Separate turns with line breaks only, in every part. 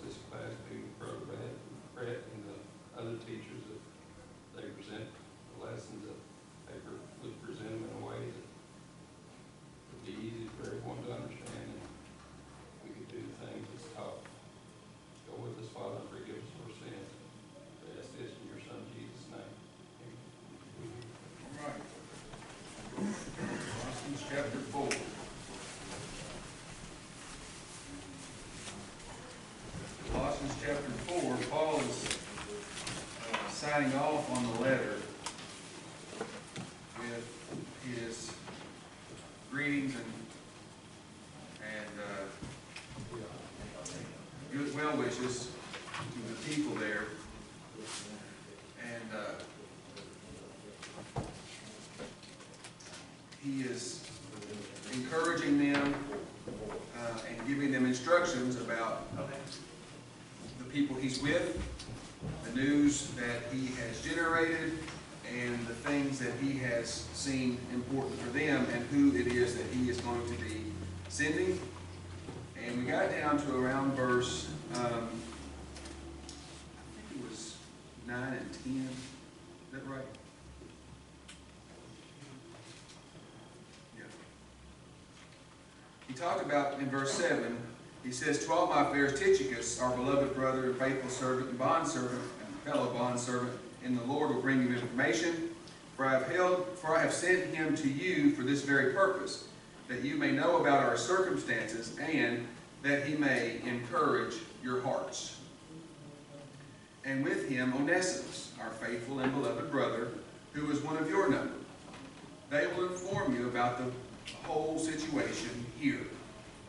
this class, being Brother Brett and the other teachers, that they present the lessons, that they would present them in a way that would be easy for everyone to understand, and we could do the things that's taught. Go with us, Father, and forgive us our sins. We ask this in your Son, Jesus' name.
All right. Colossians chapter 4. Colossians chapter 4, Paul is signing off on the letter with his greetings and good well wishes to the people there. And he is encouraging them and giving them instructions about the people he's with, the news that he has generated, and the things that he has seen important for them, and who it is that he is going to be sending. And we got down to around verse, I think it was 9 and 10. Is that right? Yeah. He talked about in verse 7, he says, "To all my fairest Tychicus, our beloved brother and faithful servant and bondservant and fellow bondservant in the Lord, will bring you information. For I have sent him to you for this very purpose, that you may know about our circumstances, and that he may encourage your hearts. And with him Onesimus, our faithful and beloved brother, who is one of your number. They will inform you about the whole situation here."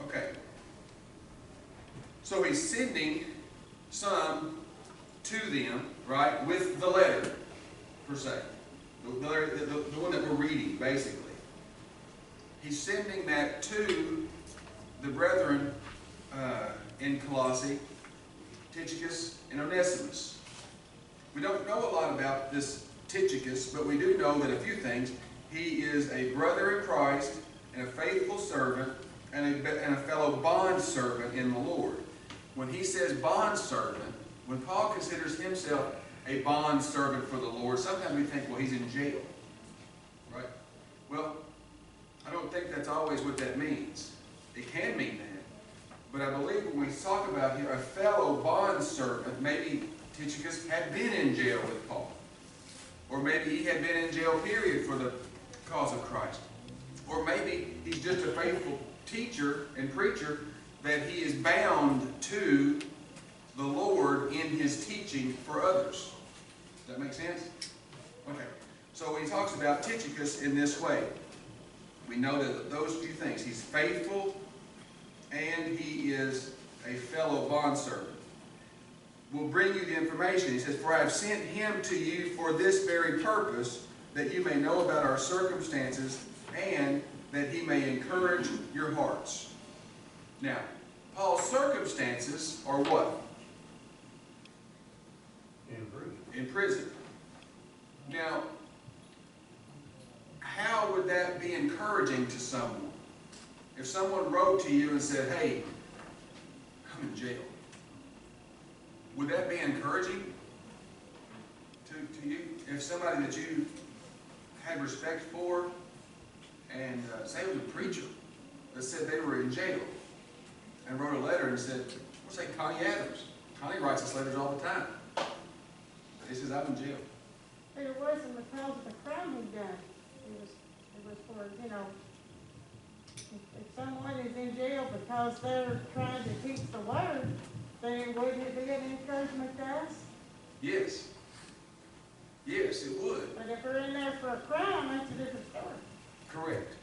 Okay. So he's sending some to them, right, with the letter, per se. The one that we're reading, basically. He's sending that to the brethren in Colossae, Tychicus and Onesimus. We don't know a lot about this Tychicus, but we do know that a few things. He is a brother in Christ and a faithful servant and a fellow bondservant in the Lord. When he says bondservant, when Paul considers himself a bondservant for the Lord, sometimes we think, well, he's in jail. Right? Well, I don't think that's always what that means. It can mean that. But I believe when we talk about here a fellow bondservant, maybe Tychicus had been in jail with Paul. Or maybe he had been in jail, period, for the cause of Christ. Or maybe he's just a faithful teacher and preacher that he is bound to the Lord in his teaching for others. Does that make sense? Okay. So he talks about Tychicus in this way. We know that those few things. He's faithful and he is a fellow bondservant. We'll bring you the information. He says, "For I have sent him to you for this very purpose, that you may know about our circumstances and that he may encourage your hearts." Now, Paul's circumstances are what? In prison. Now, how would that be encouraging to someone? If someone wrote to you and said, "Hey, I'm in jail," would that be encouraging to you? If somebody that you had respect for, and say it was a preacher that said they were in jail, and wrote a letter and said, we'll say Connie Adams. Connie writes us letters all the time. He says, "I'm in jail."
But it wasn't because of the crime he'd done. It was for, if someone is in jail because they're trying to teach the word, then wouldn't it be an encouragement to us?
Yes. Yes, it would.
But if they're in there for a crime, that's a different story.
Correct.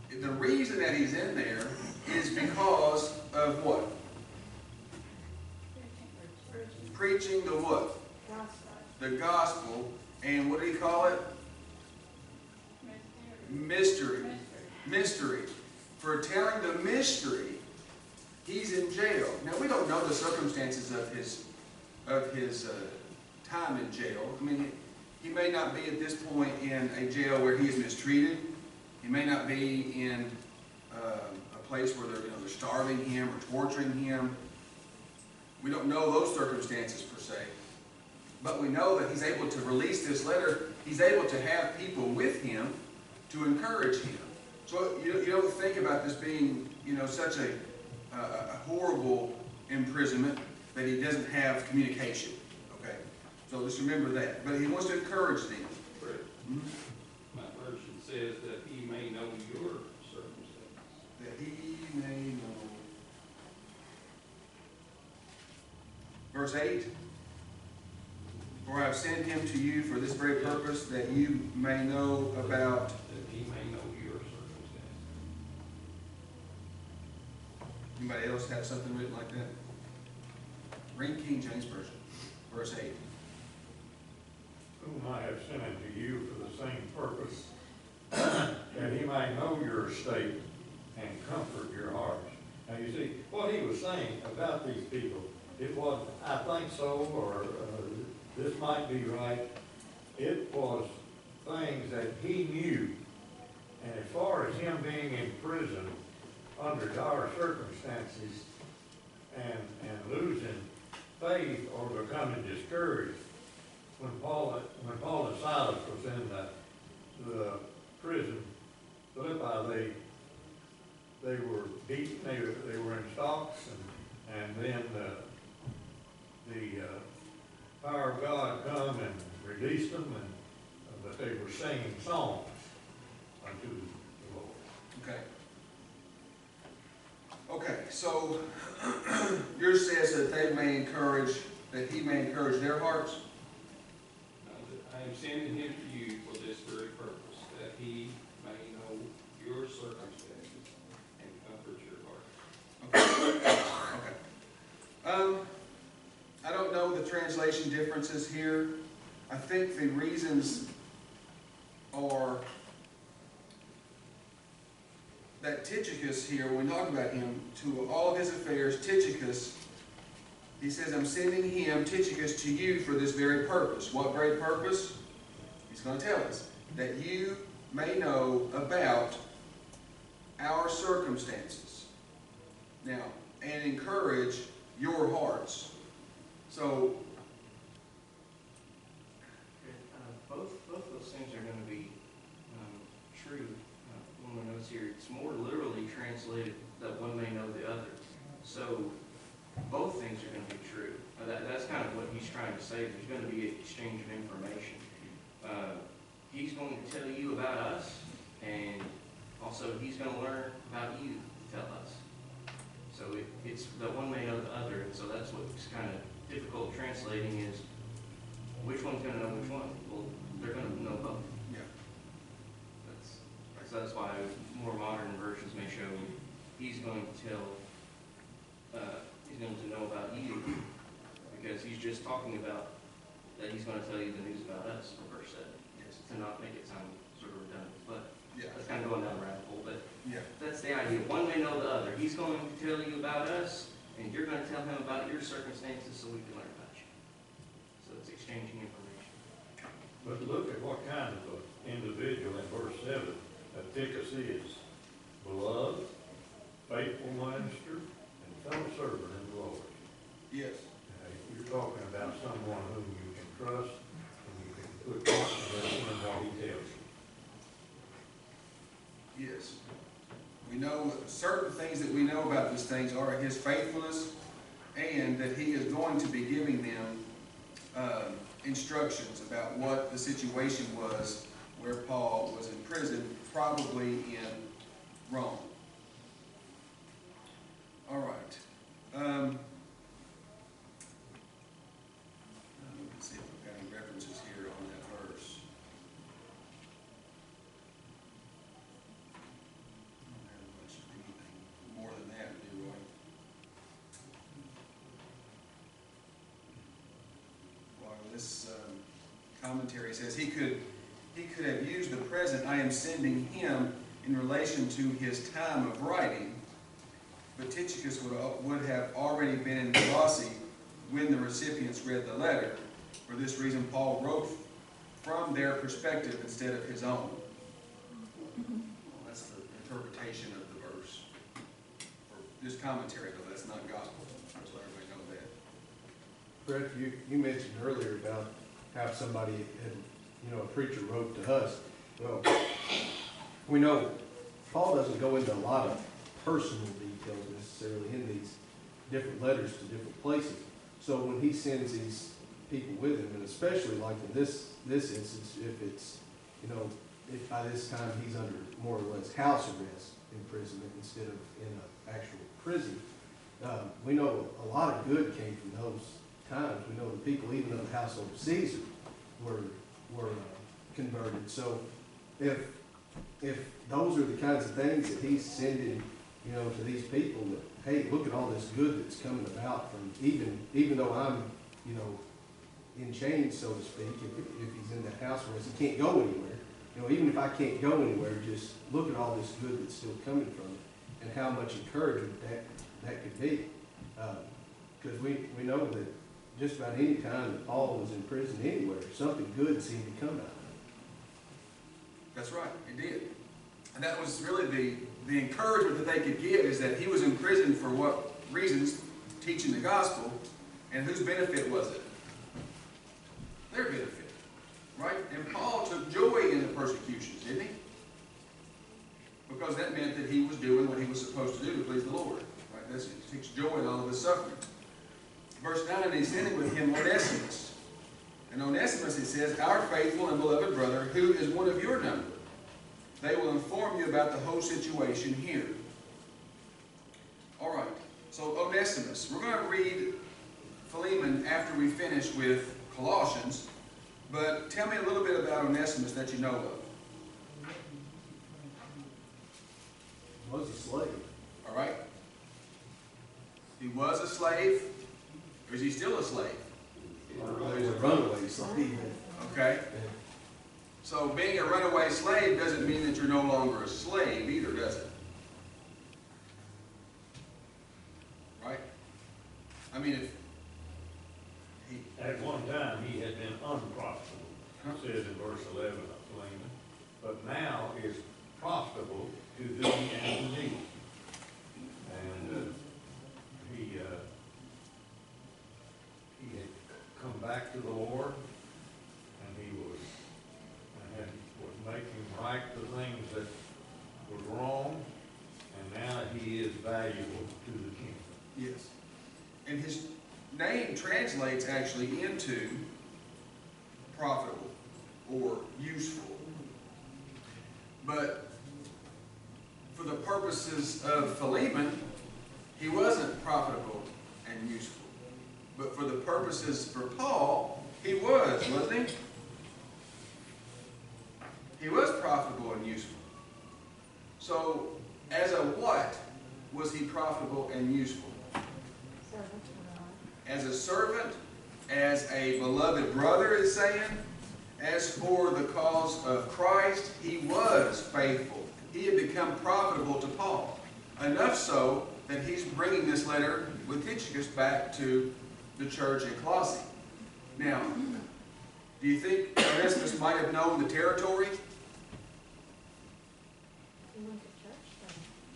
The reason that he's in there is because of what? Preaching the what? The gospel. And what do you call it? Mystery. Mystery. For telling the mystery, he's in jail. Now, we don't know the circumstances of his time in jail. I mean, he may not be at this point in a jail where he is mistreated. He may not be in a place where they're starving him or torturing him. We don't know those circumstances per se. But we know that he's able to release this letter. He's able to have people with him to encourage him. So you don't think about this being, such a horrible imprisonment that he doesn't have communication. Okay? So just remember that. But he wants to encourage them.
Brett, my version says that he may know your circumstances.
That he may know. Verse 8. For I have sent him to you for this very purpose, that you may know about.
That he may know your circumstances.
Anybody else have something written like that? Read King James Version, verse 8.
Whom I have sent unto you for the same purpose, that he might know your state and comfort your hearts. Now you see, what he was saying about these people, it was, I think so, or this might be right, it was things that he knew. And as far as him being in prison under dire circumstances and losing faith or becoming discouraged, when Paul and Silas was in the prison, Philippi, they were beaten, they were in stocks, and then the power of God come and released them, but they were singing songs unto the Lord.
Okay. Okay, so yours says that he may encourage their hearts.
I am sending him to you for this very purpose, that he may know your circumstances and comfort your heart.
Okay. I don't know the translation differences here. I think the reasons are that Tychicus here, when we talk about him, to all of his affairs, Tychicus, he says, I'm sending him, Tychicus, to you for this very purpose. What very purpose? He's going to tell us. That you may know about our circumstances. Now, and encourage your hearts. So,
both those things are going to be true. One of the notes here, it's more literally translated that one may know the other. So, both things are going to be true. That's kind of what he's trying to say. There's going to be an exchange of information. He's going to tell you about us, and also he's going to learn about you to tell us. So it's that one may know the other, and so that's what's kind of difficult translating is which one's going to know which one. Well, they're going to know both.
yeah.
That's why more modern versions may show he's going to tell, he's going to know about you, because he's just talking about that he's going to tell you the news about us from verse 7. Yes. To not make it sound sort of redundant, but
Yeah.
that's kind of going down the rabbit hole. But
Yeah.
that's the idea. One may know the other. He's going to tell you about us, and you're going to tell him about your circumstances so we can learn about you. So it's exchanging information.
But look at what kind of an individual in verse 7 that Tychicus is. Beloved, faithful minister, and fellow servant in the Lord.
Yes.
You're talking about someone whom you can trust and you can put confidence in what he tells you.
Yes. We know certain things that we know about these things are his faithfulness, and that he is going to be giving them instructions about what the situation was where Paul was in prison, probably in Rome. All right. Let's see if we've got any references here on that verse. I don't have much of anything more than that, do we? Well, this commentary says he could have used the present I am sending him in relation to his time of writing, but Tychicus would have already been in Colossae when the recipients read the letter. For this reason, Paul wrote from their perspective instead of his own. Well, that's the interpretation of the verse. just commentary, though. That's not gospel. Just let everybody know that.
Brett, you mentioned earlier about how somebody had, a preacher wrote to us. Well, we know Paul doesn't go into a lot of personal details necessarily in these different letters to different places. So when he sends these people with him, and especially like in this instance, if it's, if by this time he's under more or less house arrest, imprisonment instead of in an actual prison, we know a lot of good came from those times. We know the people, even of the household of Caesar, were converted. So if those are the kinds of things that he's sending, to these people, that hey, look at all this good that's coming about from even though I'm, in chains, so to speak, if he's in that house arrest, he can't go anywhere. Even if I can't go anywhere, just look at all this good that's still coming from it, and how much encouragement that could be. Because we know that just about any time that Paul was in prison anywhere, something good seemed to come out of it.
That's right, it did. And that was really the encouragement that they could give, is that he was in prison for what reasons? Teaching the gospel. And whose benefit was it? Their benefit. Right? And Paul took joy in the persecutions, didn't he? Because that meant that he was doing what he was supposed to do to please the Lord. Right? He takes joy in all of his suffering. Verse 9, and he's sending with him Onesimus. And Onesimus, it says, our faithful and beloved brother, who is one of your number. They will inform you about the whole situation here. All right. So Onesimus. We're going to read Philemon after we finish with Colossians. But tell me a little bit about Onesimus that you know of.
He was a slave.
All right. He was a slave. Or is he still a slave?
He's a runaway slave.
Okay. So being a runaway slave doesn't mean that you're no longer a slave either, does it? Right? I mean, if he...
At one time, he had been unprofitable, it says in verse 11 of Philemon, but now is profitable to thee and to me. And he had come back to the Lord, and he was making right the things that were wrong, and now he is valuable to the kingdom.
Yes. And his name translates actually into profitable or useful. But for the purposes of Philemon, he wasn't profitable and useful. But for the purposes for Paul, he was, wasn't he? He was profitable and useful. So, as a what was he profitable and useful? As a servant, as a beloved brother is saying, as for the cause of Christ, he was faithful. He had become profitable to Paul. Enough so that he's bringing this letter with Tychicus back to the church in Colossae. Now, do you think Onesimus might have known the territory?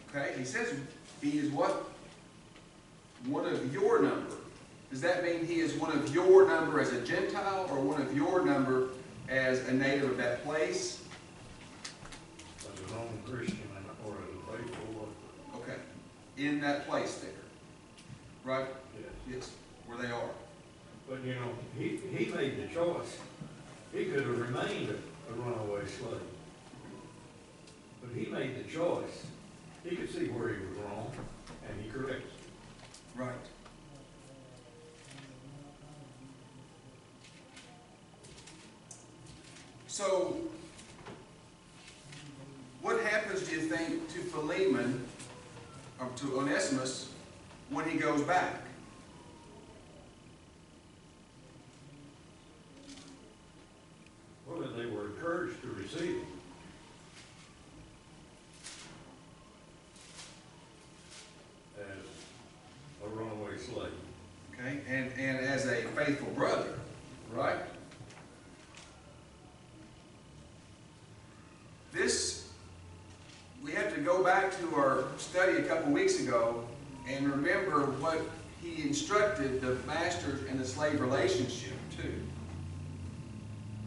Okay, he says he is what? One of your number. Does that mean he is one of your number as a Gentile, or one of your number as a native of that place?
As a Roman Christian or as a faithful worker.
Okay, in that place there. Right?
Yes.
Yes, where they are.
But he made the choice. He could have remained a runaway slave. But he made the choice. He could see where he was wrong, and he corrected it.
Right. So, what happens, do you think, to Philemon, or to Onesimus, when he goes back?
Well, they were encouraged to receive him. As a runaway slave.
Okay, and as a faithful brother, right? This, we have to go back to our study a couple weeks ago And remember what he instructed the master and the slave relationship too.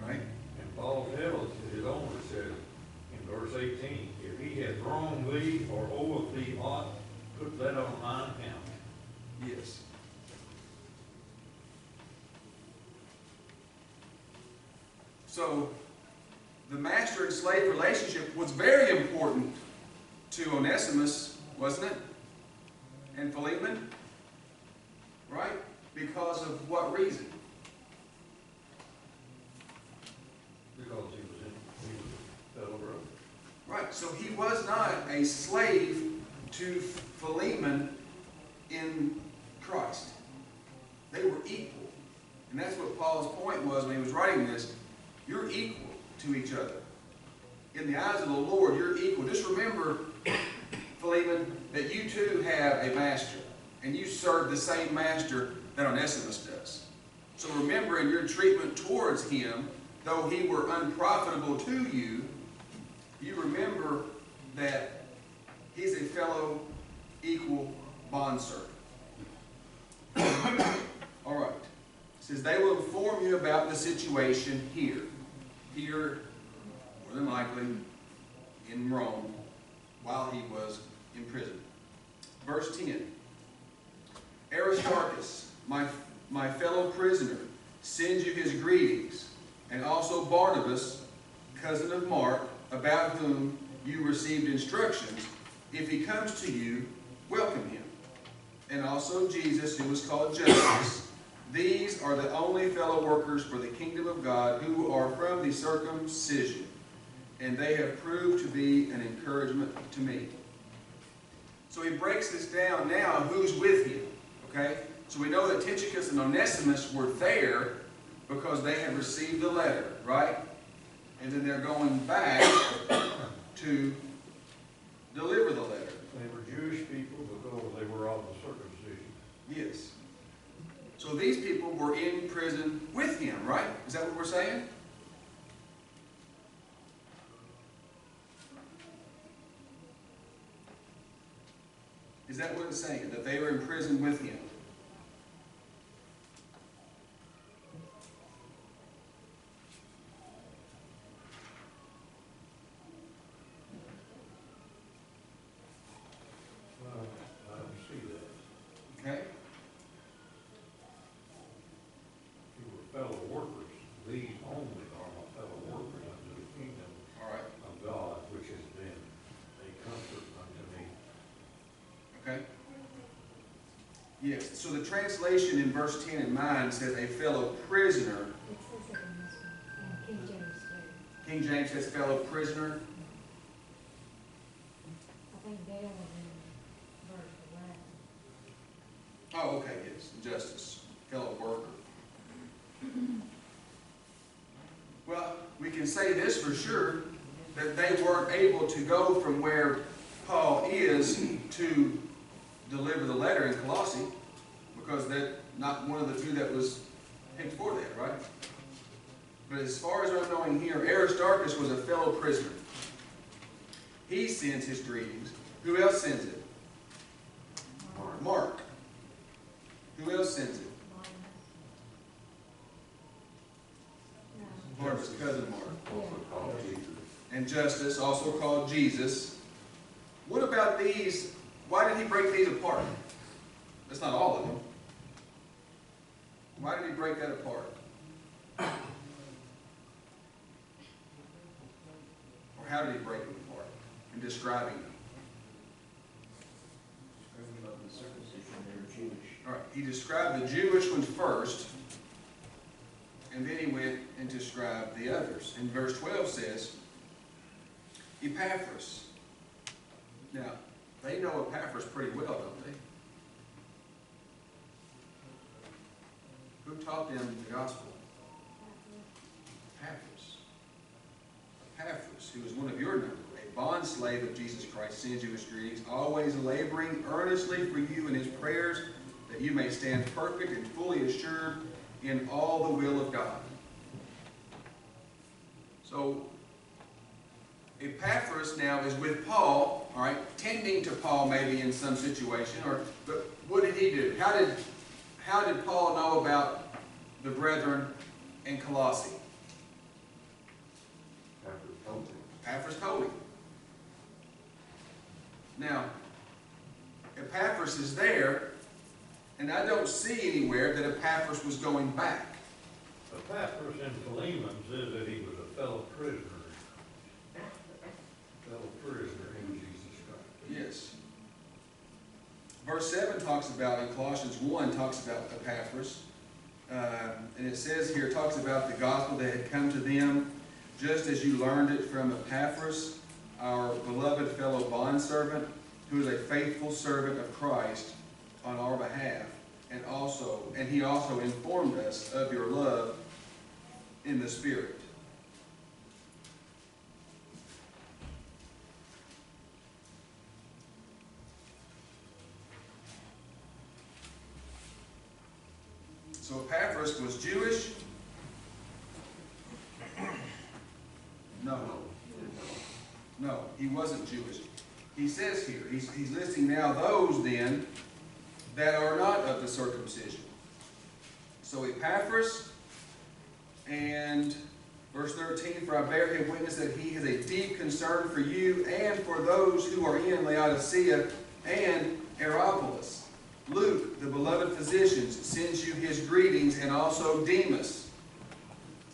Right?
And Paul tells his owner, said in verse 18, if he hath wronged thee or oweth thee aught, put that on mine account.
Yes. So, the master and slave relationship was very important to Onesimus, wasn't it? And Philemon? Right? Because of what reason?
Because he was a fellow brother.
Right, so he was not a slave to Philemon in Christ. They were equal. And that's what Paul's point was when he was writing this. You're equal to each other. In the eyes of the Lord, you're equal. Just remember, Philemon, that you too have a master. And you serve the same master that Onesimus does. So remember in your treatment towards him, though he were unprofitable to you, you remember that he's a fellow equal bondservant. All right. It says, they will inform you about the situation here. Here, more than likely, in Rome, while he was in prison. Verse 10. Aristarchus, my fellow prisoner, sends you his greetings, and also Barnabas, cousin of Mark, about whom you received instructions. If he comes to you, welcome him. And also Jesus, who was called Justus. These are the only fellow workers for the kingdom of God who are from the circumcision, and they have proved to be an encouragement to me. So he breaks this down now, who's with him, okay? So we know that Tychicus and Onesimus were there because they had received the letter, right? And then they're going back to deliver the letter.
They were Jewish people because they were of the circumcision.
Yes. So these people were in prison with him, right? Is that what we're saying? Is that what it's saying? That they were in prison with him?
I don't see that.
Okay?
If you were fellow workers, these only are my fellow workers unto the kingdom
All right.
of God, which has been a comfort unto me.
Okay? Yes. So the translation in verse 10 in mine says a fellow prisoner.
It says it in this one, in King James too.
King James says fellow prisoner.
I think Dale was in verse 11.
Oh, okay, yes. Justice. Fellow worker. Well, we can say this for sure, that they weren't able to go from where Paul is to deliver the letter in Colossae, because they're not one of the two that was picked for that, right? But as far as I'm knowing here, Aristarchus was a fellow prisoner. He sends his greetings. Who else sends it? Mark. Who else sends it? Barnabas' cousin Mark.
Also called Jesus.
And Justus, also called Jesus. What about these? Why did he break these apart? That's not all of them. Why did he break that apart? Or how did he break them apart in describing them?
Talking about the circumcision, they were Jewish.
All right, he described the Jewish ones first, and then he went and described the others. And verse 12 says, Epaphras. Now, they know Epaphras pretty well, don't they? Who taught them the gospel? Epaphras. Epaphras, who is one of your number, a bondslave of Jesus Christ, sends you his greetings, always laboring earnestly for you in his prayers, that you may stand perfect and fully assured in all the will of God. So, Epaphras now is with Paul, all right, tending to Paul maybe in some situation, but what did he do? How did Paul know about the brethren in Colossae? Epaphras told him. Now, Epaphras is there, and I don't see anywhere that Epaphras was going back.
Epaphras in Philemon says that he was a fellow prisoner. Fellow prisoner in Jesus Christ.
Yes. Verse 7 talks about, in Colossians 1, talks about Epaphras. And it says here, it talks about the gospel that had come to them, just as you learned it from Epaphras, our beloved fellow bondservant, who is a faithful servant of Christ on our behalf, and he also informed us of your love in the Spirit. So Epaphras was Jewish? No, he wasn't Jewish. He says here, he's listing now those then that are not of the circumcision. So Epaphras, and verse 13, for I bear him witness that he has a deep concern for you and for those who are in Laodicea and Hierapolis. Luke, the beloved physician, sends you his greetings, and also Demas.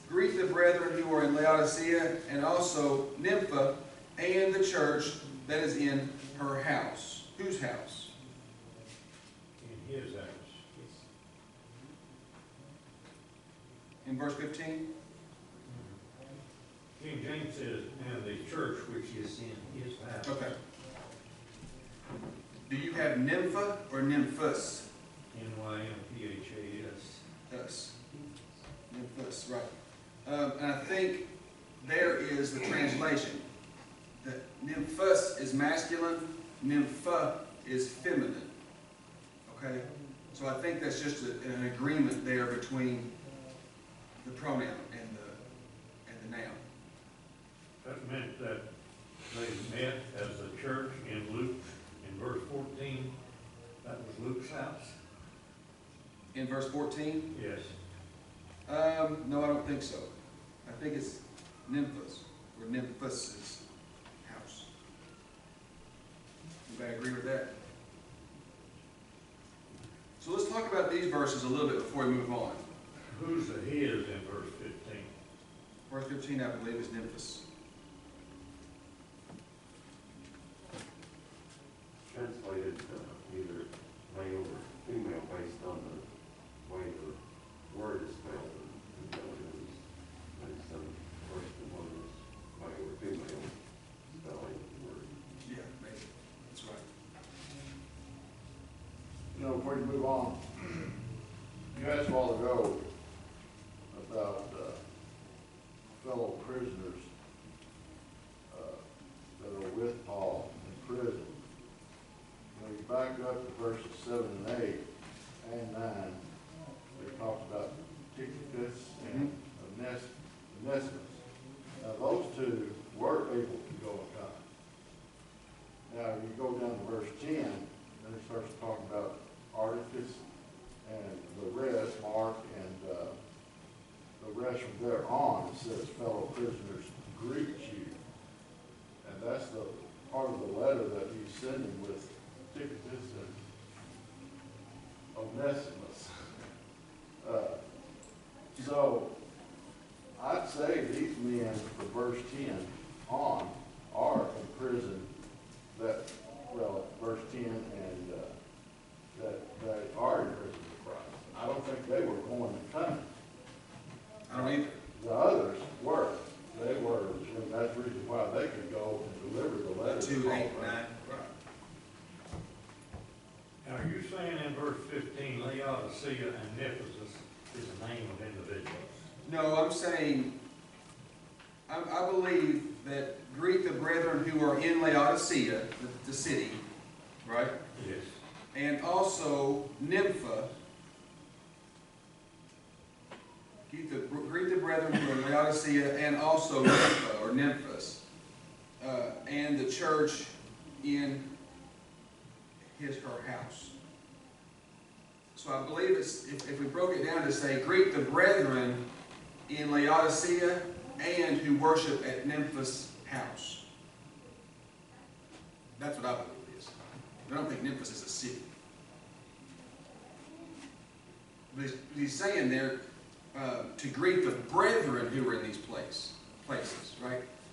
Greet the brethren who are in Laodicea, and also Nympha, and the church that is in her house. Whose house?
In his house.
In verse 15?
King James says, and the church which is in his house.
Okay. Do you have Nympha or Nymphus?
Nymphas.
Yes. Nymphus, right. And I think there is the translation. That Nymphus is masculine, Nympha is feminine. Okay? So I think that's just an agreement there between the pronoun and the noun.
That meant that they met as the church in Luke, in verse 14. That was Luke's house.
In verse 14?
Yes.
No, I don't think so. I think it's Nymphus, or Nymphus' house. Anybody agree with that? So let's talk about these verses a little bit before we move on.
Who's the his in verse 15?
Verse 15, I believe, is Nymphus.
Translated either male or female based on the way the word is spelled. And some question one is male or female spelling of the word.
Yeah, maybe. That's right.
You know, before you move on, you asked a while ago about fellow prisoners that are with Paul in prison. When you back up to verses 7 and 8 and 9, it talks about Tychicus and Onesimus. Now those two were able to go with God. Now you go down to verse 10, then it starts talking about Articus and the rest, Mark, and the rest from there on. It says, fellow prisoners greet you. And that's the part of the letter that he's sending with Tychicus and Onesimus. So I'd say these men from verse 10 on are in prison verse 10 and that are in prison with Christ. I don't think they were going and coming.
I don't either.
The others were. They were, and that's the reason why they could go and deliver the letter.
2, 8, 9. Right.
Now, are you saying in verse 15, Laodicea and Ephesus is a name of individuals?
No, I'm saying, I believe that greet the brethren who are in Laodicea, the city, right?
Yes.
And also Nympha. Greet the brethren who are in Laodicea, and also Nympha or Nymphus. and the church in her house. So I believe if we broke it down to say, greet the brethren in Laodicea and who worship at Memphis house. That's what I believe it is. I don't think Memphis is a city. But he's saying there to greet the brethren who were in these places, right?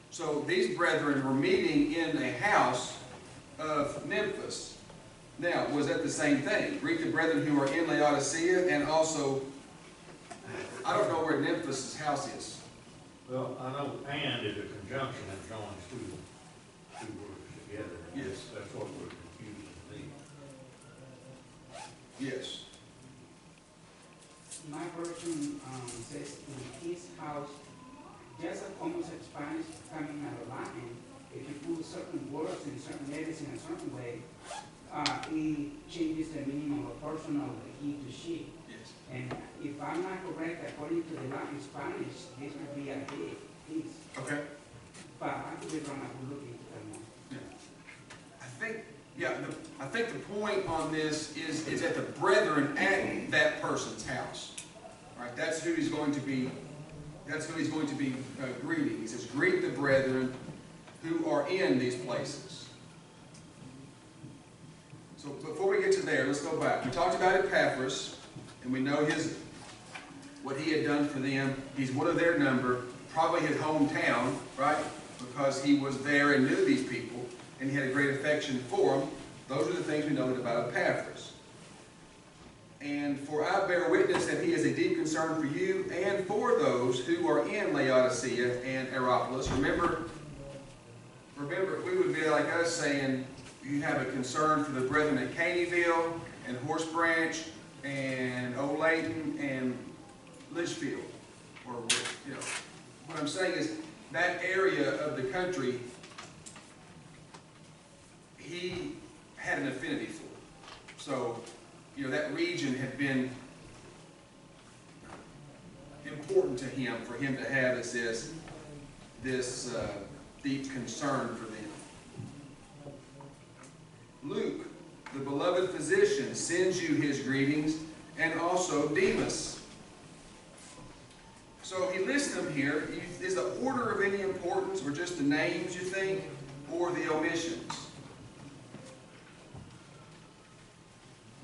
So these brethren were meeting in a house of Memphis. Now, was that the same thing? Greet the brethren who are in Laodicea, and also, I don't know where Memphis' house is.
Well, I know "and" is a conjunction that joins two words together.
Yes.
That's what we're confusing me.
Yes.
My version says in his house, just almost like Spanish coming out of Latin. If you put certain words in certain letters in a certain way, it changes the meaning of a person of he to she.
Yes.
And if I'm not correct, according to the Latin Spanish, this would be a he, his.
Okay.
But I could be wrong, I will look into that more.
Yeah. I think the point on this is that the brethren at that person's house. Right? That's who he's going to be. That's who he's going to be greeting. He says, "Greet the brethren who are in these places." So before we get to there, let's go back. We talked about Epaphras, and we know what he had done for them. He's one of their number, probably his hometown, right? Because he was there and knew these people, and he had a great affection for them. Those are the things we know about Epaphras. And for I bear witness that he is a deep concern for you and for those who are in Laodicea and Hierapolis. Remember, we would be like us saying, you have a concern for the brethren at Caneyville and Horse Branch and Old Layton and Litchfield. Or, you know, what I'm saying is that area of the country, he had an affinity for. So, you know, that region had been important to him, for him to have this deep concern for them. Luke, the beloved physician, sends you his greetings, and also Demas. So he lists them here. Is the order of any importance, or just the names, you think, or the omissions?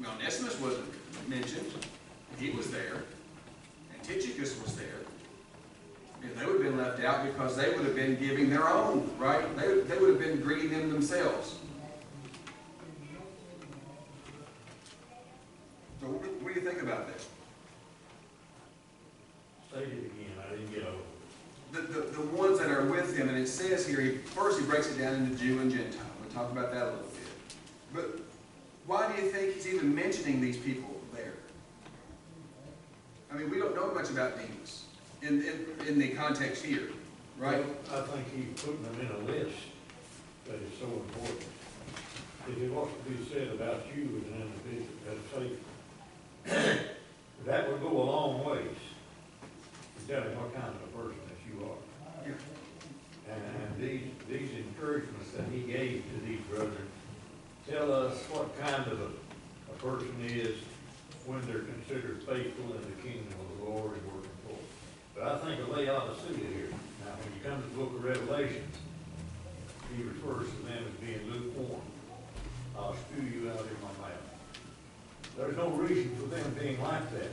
Well, Onesimus wasn't mentioned. He was there. And Tychicus was there. And they would have been left out because they would have been giving their own, right? They would have been greeting them themselves. So what do you think about that?
Say it again, I didn't get over.
The ones that are with him, and it says here, first he breaks it down into Jew and Gentile. We'll talk about that a little bit. But why do you think he's even mentioning these people there? I mean, we don't know much about Demas in the context here, right?
Well, I think he's putting them in a list that is so important. If it was to be said about you as an individual, as a Savior, that would go a long ways to telling what kind of a person that you are.
Yeah.
And these encouragements that he gave to these brethren tell us what kind of a person is when they're considered faithful in the kingdom of the Lord and working for it. But I think of Laodicea here. Now, when you come to the book of Revelation, he refers to them as being lukewarm. I'll spew you out in my mouth. There's no reason for them being like that,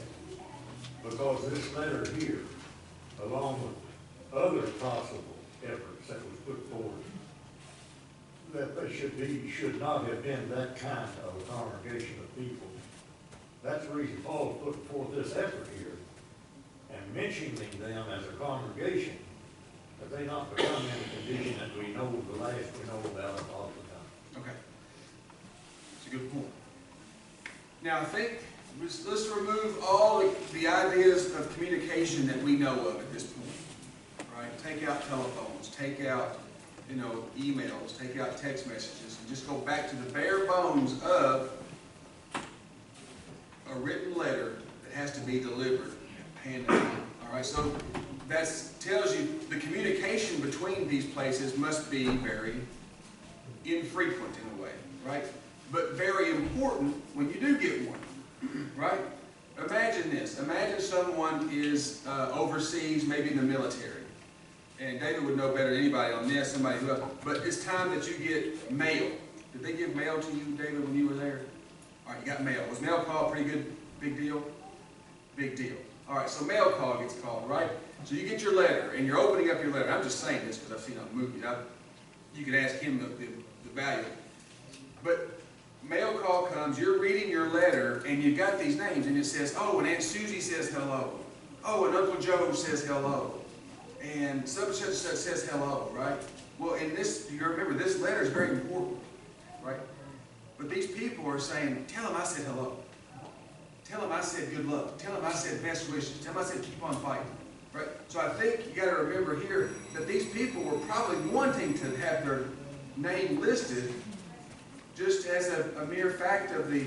because this letter here, along with other possible efforts that was put forward, that they should not have been that kind of a congregation of people. That's the reason Paul put forth this effort here, and mentioning them as a congregation, that they not become in a condition that we know the last we know about all the time.
Okay. That's a good point. Now, I think, let's remove all the ideas of communication that we know of at this point, right? Take out telephones, take out, emails, take out text messages, and just go back to the bare bones of a written letter that has to be delivered hand in hand. All right, so that tells you the communication between these places must be very infrequent in a way, right? But very important when you do get one, right? Imagine this. Imagine someone is overseas, maybe in the military. And David would know better than anybody on this, somebody who else. But it's time that you get mail. Did they give mail to you, David, when you were there? All right, you got mail. Was mail call pretty good? Big deal? Big deal. All right, so mail call gets called, right? So you get your letter, and you're opening up your letter. I'm just saying this because I've seen it on movies. You can ask him the value. But mail call comes, you're reading your letter, and you've got these names, and it says, oh, and Aunt Susie says hello. Oh, and Uncle Joe says hello. And such and such says hello, right? Well, in this, you remember, this letter is very important, right? But these people are saying, tell them I said hello. Tell them I said good luck. Tell them I said best wishes. Tell them I said keep on fighting, right? So I think you got to remember here that these people were probably wanting to have their name listed just as a mere fact of the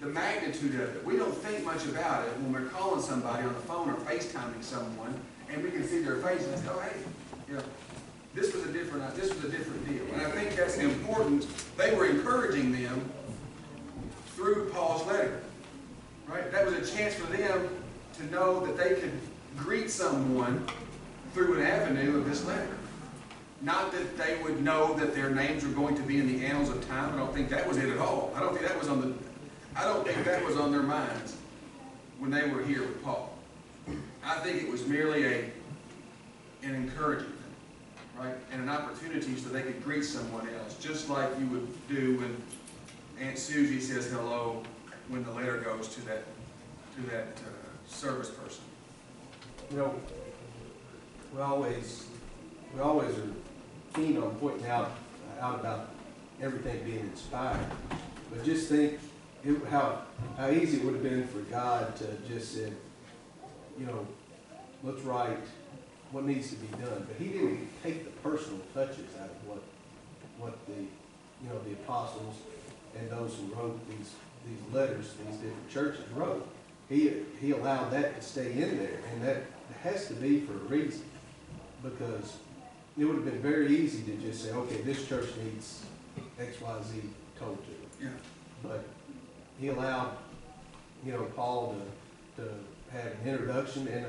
magnitude of it. We don't think much about it when we're calling somebody on the phone or FaceTiming someone, and we can see their face and say, oh, hey, you know, this was a different deal. And I think that's important. They were encouraging them through Paul's letter, right? That was a chance for them to know that they could greet someone through an avenue of this letter. Not that they would know that their names were going to be in the annals of time. I don't think that was it at all. I don't think that was on their minds when they were here with Paul. I think it was merely an encouraging thing, right? And an opportunity so they could greet someone else, just like you would do when Aunt Susie says hello when the letter goes to that service person.
You know, we always are keen on pointing out about everything being inspired. But just think how easy it would have been for God to just say, you know, let's write what needs to be done. But he didn't take the personal touches out of what the apostles and those who wrote these letters to these different churches wrote. He allowed that to stay in there, and that has to be for a reason, because it would have been very easy to just say, okay, this church needs X, Y, Z told to.
Yeah.
But he allowed, you know, Paul to have an introduction and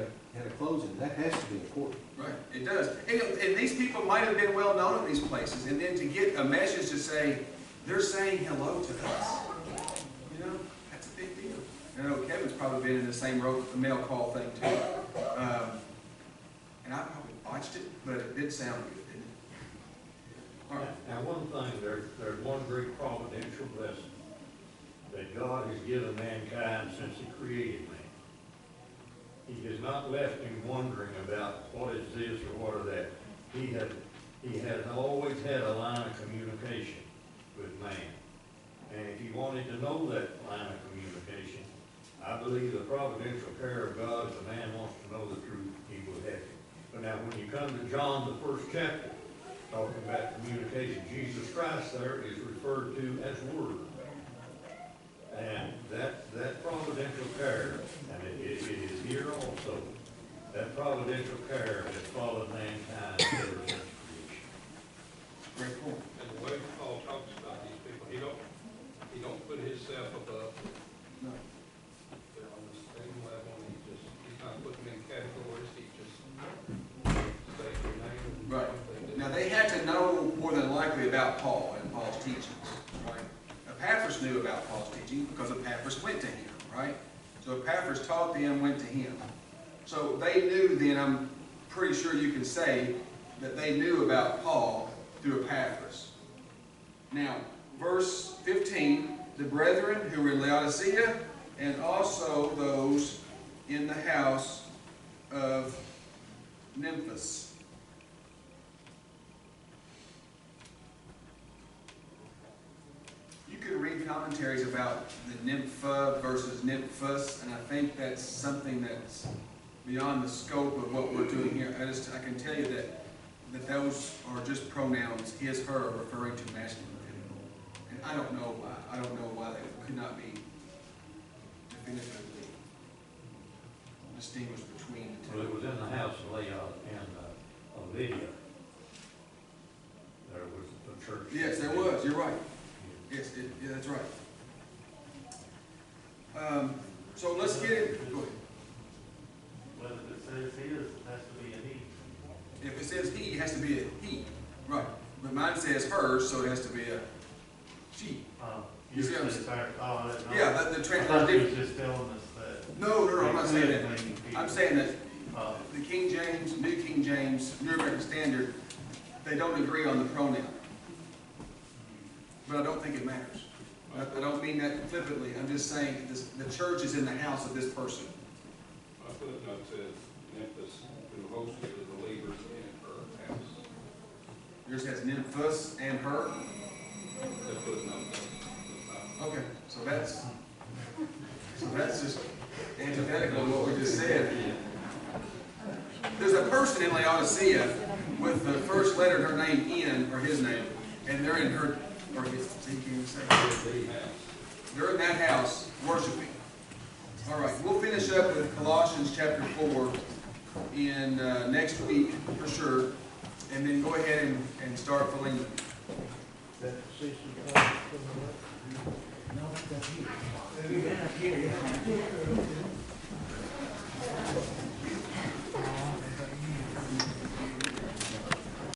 a closing. That has to be important.
Right, it does. And these people might have been well known in these places, and then to get a message to say, they're saying hello to us. You know, that's a big deal. I know Kevin's probably been in the same mail call thing too. And I probably botched it, but it did sound good, didn't it? All right.
Now, one thing, there's one great providential blessing that God has given mankind since he created man. He has not left him wondering about what is this or what is that. He has always had a line of communication with man. And if he wanted to know that line of communication, I believe the providential care of God, if a man wants to know the truth, he will have him. But now when you come to John, the 1st chapter, talking about communication, Jesus Christ there is referred to as Word. And that providential care, and it is here also, that providential care has followed mankind ever since creation.
Great point.
And the way Paul talks about these people, he don't put himself above them.
No.
They're on the same level, and he's not putting them in categories, he just states their name. And
Right.
something.
Now, they had to know more than likely about Paul and Paul's teachings, right? Epaphras knew about Paul's teaching because Epaphras went to him, right? So Epaphras taught them, went to him. So they knew then, I'm pretty sure you can say, that they knew about Paul through Epaphras. Now, verse 15, the brethren who were in Laodicea, and also those in the house of Nymphas. You can read commentaries about the Nympha versus Nymphas, and I think that's something that's beyond the scope of what we're doing here. I can tell you that those are just pronouns, his, her, referring to masculine people. And I don't know why. I don't know why they could not be definitively distinguished between the two.
Well, it was in the house of Lydia.
So let's get it, go ahead.
Well, if it says his, it has to be a he.
If it says he, it has to be a he, right, but mine says hers, so it has to be a she. You see what I'm saying?
Oh, I didn't know.
Yeah, the
I thought
translation.
you was just telling us that.
No, I'm not saying that.
that.
I'm saying that the King James, New King James, New American Standard, they don't agree on the pronoun. But I don't think it matters. I don't mean that flippantly. I'm just saying that the church is in the house of this person.
My footnote says Memphis, who hosted the believers in her house.
Yours has Nymphus and her.
The footnote does.
Okay, so that's just antithetical to what we just said. There's a person in Laodicea with the first letter of her name in, or his name, and they're in her, or his, see, can you say? They're in that house worshiping. All right, we'll finish up with Colossians chapter 4 in next week for sure, and then go ahead and start Philemon.
No, that's here.